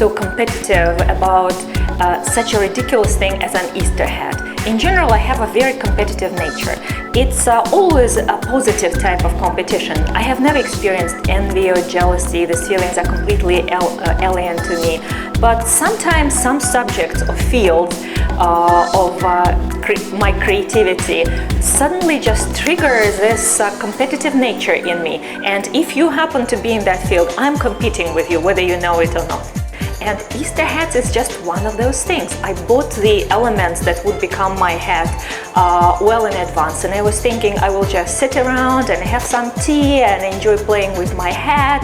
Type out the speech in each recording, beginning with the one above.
so competitive about such a ridiculous thing as an Easter hat. In general, I have a very competitive nature. It's always a positive type of competition. I have never experienced envy or jealousy. These feelings are completely alien to me. But sometimes some subjects or fields of my creativity suddenly just triggers this competitive nature in me. And if you happen to be in that field, I'm competing with you, whether you know it or not. And Easter hats is just one of those things. I bought the elements that would become my hat well in advance, and I was thinking I will just sit around and have some tea and enjoy playing with my hat.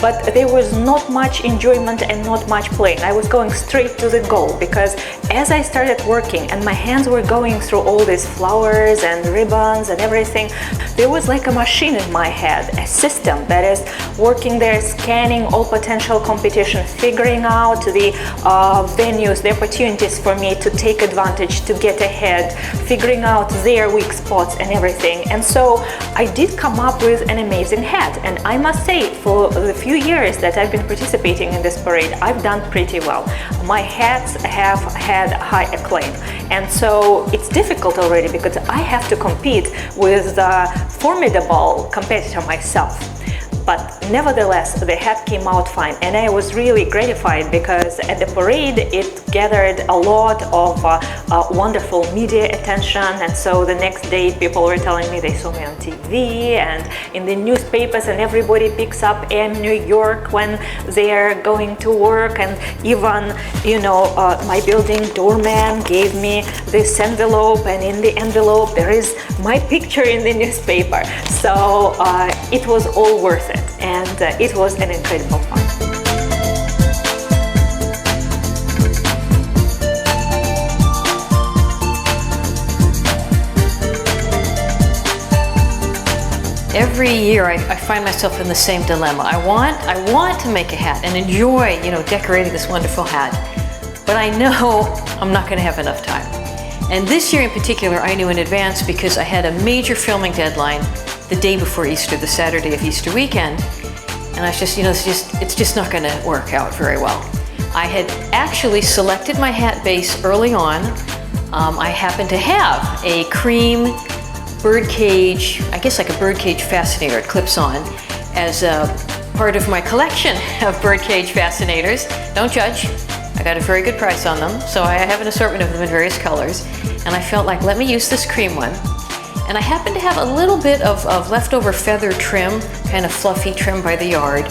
But there was not much enjoyment and not much playing. I was going straight to the goal, because as I started working and my hands were going through all these flowers and ribbons and everything, there was like a machine in my head, a system that is working there, scanning all potential competition, figuring out the venues, the opportunities for me to take advantage, to get ahead, figuring out their weak spots and everything. And so I did come up with an amazing hat. And I must say, for the few years that I've been participating in this parade, I've done pretty well. My hats have had high acclaim. And so it's difficult already because I have to compete with a formidable competitor myself. But nevertheless, the hat came out fine, and I was really gratified because at the parade it gathered a lot of wonderful media attention. And so the next day people were telling me they saw me on TV and in the newspapers, and everybody picks up AM New York when they're going to work. And even, my building doorman gave me this envelope, and in the envelope there is my picture in the newspaper. So it was all worth it. And it was an incredible fun. Every year I find myself in the same dilemma. I want to make a hat and enjoy, decorating this wonderful hat, but I know I'm not going to have enough time. And this year in particular, I knew in advance because I had a major filming deadline the day before Easter, the Saturday of Easter weekend. And I was just, it's just not going to work out very well. I had actually selected my hat base early on. I happened to have a cream birdcage, I guess like a birdcage fascinator, it clips on, as a part of my collection of birdcage fascinators. Don't judge. I got a very good price on them, so I have an assortment of them in various colors. And I felt like, let me use this cream one. And I happened to have a little bit of leftover feather trim, kind of fluffy trim by the yard.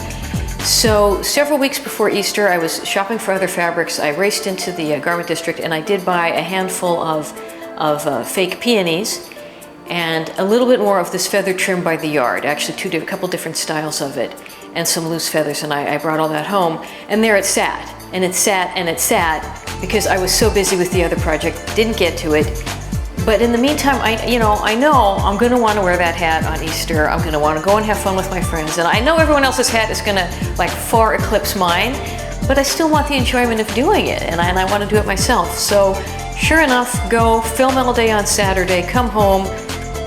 So several weeks before Easter, I was shopping for other fabrics. I raced into the garment district, and I did buy a handful of fake peonies and a little bit more of this feather trim by the yard, actually a couple different styles of it, and some loose feathers, and I brought all that home. And there it sat, and it sat, and it sat, because I was so busy with the other project, didn't get to it. But in the meantime, I know I'm going to want to wear that hat on Easter. I'm going to want to go and have fun with my friends. And I know everyone else's hat is going to far eclipse mine, but I still want the enjoyment of doing it, and I want to do it myself. So sure enough, go film all day on Saturday, come home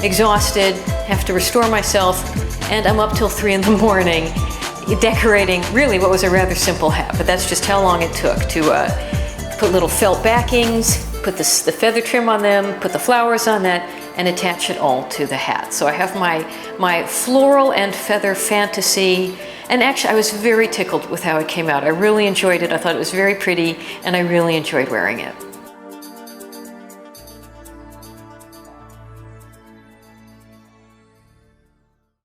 exhausted, have to restore myself, and I'm up till 3 in the morning decorating really what was a rather simple hat. But that's just how long it took to put little felt backings, put the feather trim on them, put the flowers on that, and attach it all to the hat. So I have my floral and feather fantasy, and actually I was very tickled with how it came out. I really enjoyed it. I thought it was very pretty, and I really enjoyed wearing it.